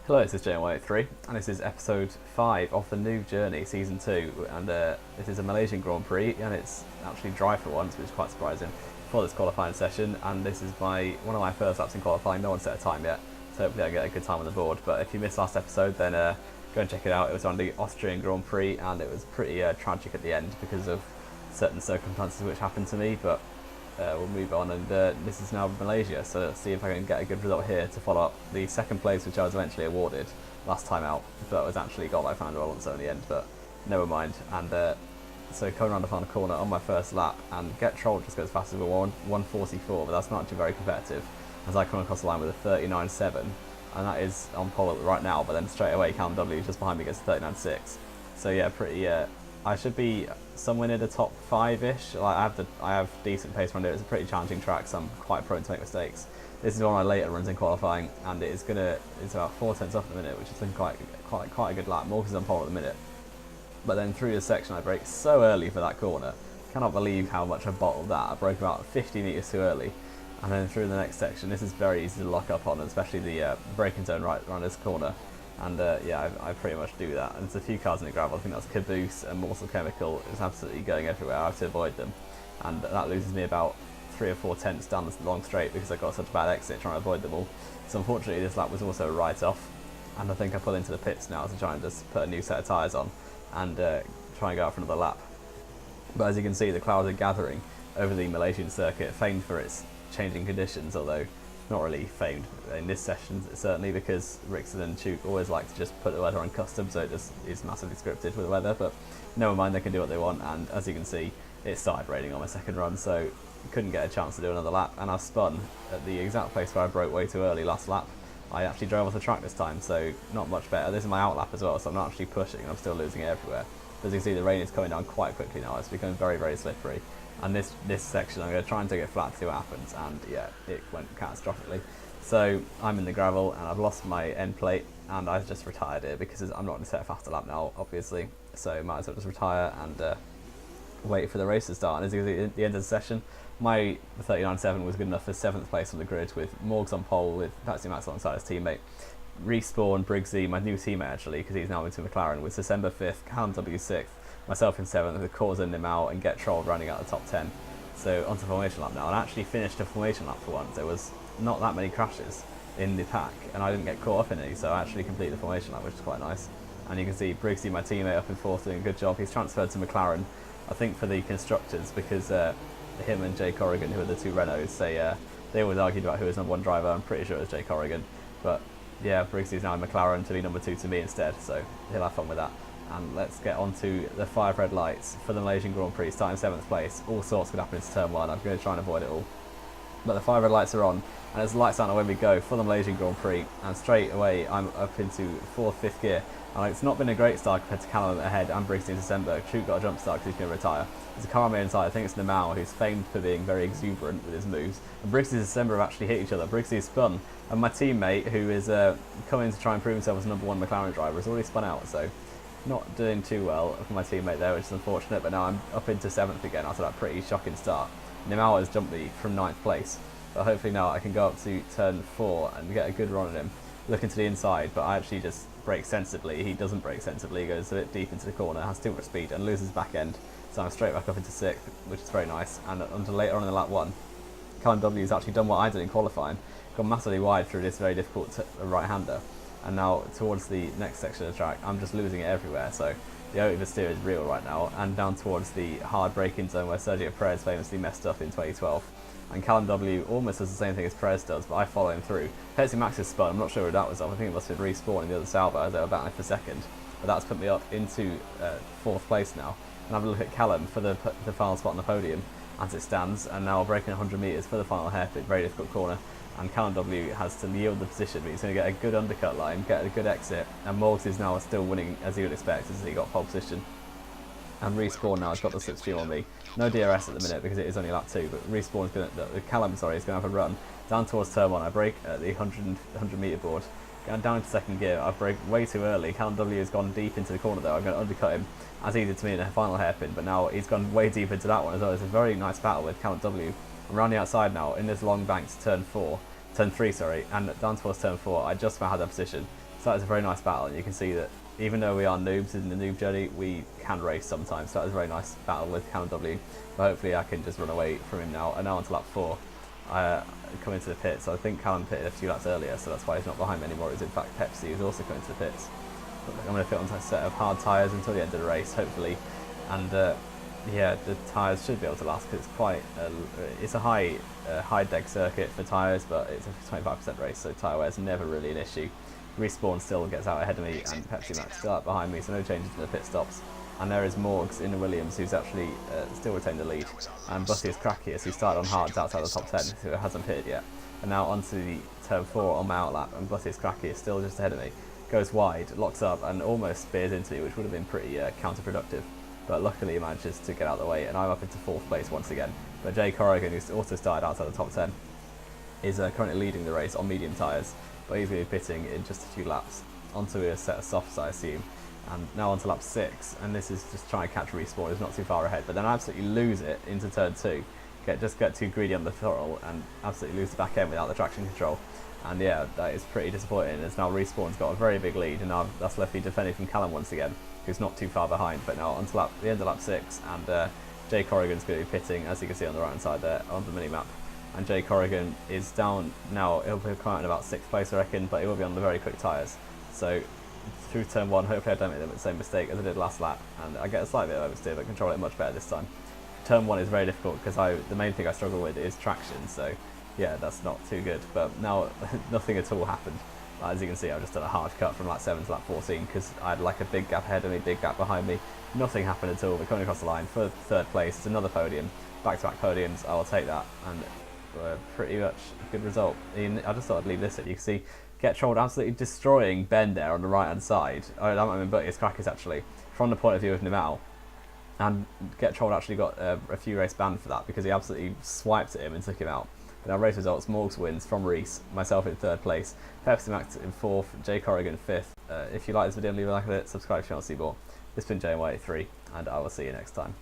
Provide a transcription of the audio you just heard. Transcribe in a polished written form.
Hello, this is JM183, and this is episode 5 of the Noob Journey Season 2, and this is a Malaysian Grand Prix, and it's actually dry for once, which is quite surprising, for this qualifying session, and this is one of my first laps in qualifying. No one set a time yet, so hopefully I get a good time on the board. But if you missed last episode, then go and check it out. It was on the Austrian Grand Prix, and it was pretty tragic at the end because of certain circumstances which happened to me, but we'll move on, and this is now Malaysia, so let's see if I can get a good result here to follow up the second place, which I was eventually awarded last time out, but was actually got by Fernando Alonso in the end, but never mind. And so coming around the final corner on my first lap, and Get Trolled just goes faster with 144, but that's not actually very competitive, as I come across the line with a 39.7, and that is on pole right now, but then straight away Callum W just behind me gets 39.6, so yeah, pretty I should be somewhere near the top 5-ish. Like I have decent pace around it. It's a pretty challenging track, so I'm quite prone to make mistakes. This is one of my later runs in qualifying, and it's about 4 tenths off at the minute, which is quite a good lap. Morgan's on pole at the minute, but then through this section I brake so early for that corner. Cannot believe how much I bottled that. I broke about 50 meters too early, and then through the next section, this is very easy to lock up on, especially the braking zone right around this corner. And yeah, I pretty much do that. And there's a few cars in the gravel. I think that's Caboose and Morsel Chemical. It's absolutely going everywhere. I have to avoid them, and that loses me about 3 or 4 tenths down this long straight because I got such a bad exit trying to avoid them all. So unfortunately, this lap was also a write-off, and I think I pull into the pits now to try and just put a new set of tyres on and try and go out for another lap. But as you can see, the clouds are gathering over the Malaysian circuit, famed for its changing conditions, although not really famed in this session, certainly, because Rickson and Chuk always like to just put the weather on custom, so it just is massively scripted with the weather, but never mind, they can do what they want. And as you can see, it started raining on my second run, so couldn't get a chance to do another lap, and I spun at the exact place where I broke way too early last lap. I actually drove off the track this time, so not much better. This is my out lap as well, so I'm not actually pushing, I'm still losing it everywhere. But as you can see, the rain is coming down quite quickly now. It's becoming very, very slippery. And this section, I'm going to try and take it flat to see what happens, and yeah, it went catastrophically. So I'm in the gravel, and I've lost my end plate, and I've just retired it because I'm not going to set a faster lap now, obviously. So might as well just retire and wait for the race to start. And as you can see, at the end of the session, my 39.7 was good enough for 7th place on the grid, with Morgs on pole with Patsy Max alongside his teammate. Respawn Briggsy, my new teammate actually, because he's now into McLaren, with December 5th, Callum W 6th, myself in 7th, with Causa and Nimau and Get Trolled running out the top 10. So onto formation lap now, and I actually finished a formation lap for once. There was not that many crashes in the pack, and I didn't get caught up in any, so I actually completed the formation lap, which is quite nice. And you can see Briggsy, my teammate, up in 4th, doing a good job. He's transferred to McLaren, I think for the constructors, because him and Jay Corrigan, who are the two Renaults, they always argued about who was number 1 driver. I'm pretty sure it was Jay Corrigan, but yeah, Briggsy's now in McLaren to be number 2 to me instead, so he'll have fun with that. And let's get on to the 5 red lights for the Malaysian Grand Prix, starting 7th place. All sorts could happen into turn 1, I'm going to try and avoid it all. But the 5 red lights are on, and as the lights out when we go for the Malaysian Grand Prix, and straight away I'm up into 4th, 5th gear. And it's not been a great start compared to Callum ahead and Briggsy in December. Chuk got a jump start because he's going to retire. There's a car on my inside, I think it's Nimau, who's famed for being very exuberant with his moves. And Briggsy and December have actually hit each other. Briggsy has spun, and my teammate, who is coming to try and prove himself as number 1 McLaren driver, has already spun out, so not doing too well for my teammate there, which is unfortunate. But now I'm up into 7th again after that pretty shocking start. Nimau has jumped me from 9th place, but hopefully now I can go up to turn 4 and get a good run at him. Looking to the inside, but I actually just brake sensibly. He doesn't brake sensibly, he goes a bit deep into the corner, has too much speed and loses back end. So I'm straight back up into 6th, which is very nice. And until later on in the lap 1, Callum W has actually done what I did in qualifying, gone massively wide through this very difficult right-hander. And now towards the next section of the track, I'm just losing it everywhere. So the oversteer is real right now, and down towards the hard braking zone where Sergio Perez famously messed up in 2012. And Callum W almost does the same thing as Perez does, but I follow him through. Patsy Max is spun, I'm not sure who that was off. I think it must have been Respawn in the other Sauber as they were battling for 2nd. But that's put me up into 4th place now. And have a look at Callum for the final spot on the podium as it stands, and now braking 100 metres for the final hairpin, very difficult corner. And Callum W has to yield the position, but he's going to get a good undercut line, get a good exit, and Morgs is now still winning as he would expect, as he got pole position. And Respawn now has got the slipstream on me. No DRS at the minute because it is only lap 2, but Respawn is going to, Callum, sorry, is going to have a run down towards turn 1. I brake at the 100 metre board, going down into 2nd gear. I brake way too early. Callum W has gone deep into the corner though. I'm going to undercut him as he did to me in the final hairpin, but now he's gone way deep into that one as well. It's a very nice battle with Callum W. I'm around the outside now in this long bank to turn 3, sorry, and down towards turn 4. I just about had that position. So that is a very nice battle, and you can see that even though we are noobs in the Noob Journey, we can race sometimes. So that was a very nice battle with Callum W. But hopefully I can just run away from him now. And now onto lap 4. I come into the pits. So I think Callum pitted a few laps earlier, so that's why he's not behind me anymore. It was in fact Pepsi who's also coming to the pits. I'm going to fit on a set of hard tyres until the end of the race, hopefully. And yeah, the tyres should be able to last because it's quite it's a high deck circuit for tyres, but it's a 25% race, so tyre wear is never really an issue. Respawn still gets out ahead of me, and Pepsi Max still out behind me, so no changes in the pit stops. And there is Morgs in the Williams, who's actually still retained the lead, and Bussius Crackius, who started on hards outside the top 10, who hasn't pitted yet. And now onto the turn 4 on my outlap, and Bussius Crackius still just ahead of me. Goes wide, locks up, and almost spears into me, which would have been pretty counterproductive. But luckily he manages to get out of the way, and I'm up into 4th place once again. But Jay Corrigan, who's also started outside the top 10, is currently leading the race on medium tyres. But he's going to be pitting in just a few laps onto a set of softs, I assume. And now onto lap 6, and this is just trying to catch Respawn. It's not too far ahead, but then I absolutely lose it into turn 2. Just get too greedy on the throttle and absolutely lose the back end without the traction control. And yeah, that is pretty disappointing, as now Respawn's got a very big lead, and now that's left me defending from Callum once again, who's not too far behind. But now onto the end of lap 6, and Jay Corrigan's going to be pitting, as you can see on the right hand side there on the mini map. And Jay Corrigan is down now. He'll come out in about 6th place, I reckon, but he will be on the very quick tyres. So through turn 1, hopefully I don't make the same mistake as I did last lap, and I get a slight bit of oversteer, but control it much better this time. Turn 1 is very difficult because the main thing I struggle with is traction, so yeah, that's not too good. But now nothing at all happened. As you can see, I've just done a hard cut from lap 7 to lap 14 because I had like a big gap ahead of me, big gap behind me. Nothing happened at all. We're coming across the line for 3rd place. It's another podium, back-to-back podiums. I will take that, and pretty much a good result. I just thought I'd leave this in. You can see Get Trolled absolutely destroying Ben there on the right hand side. Oh, that might have been Buttius Crackers actually, from the point of view of Nimal. And Get Trolled actually got a few race banned for that because he absolutely swiped at him and took him out. But now race results: Morgs wins from Reese, myself in 3rd place, Pepsi Max in 4th, Jay Corrigan 5th. If you like this video, leave a like on it, subscribe if you want to see more. This has been JY83, and I will see you next time.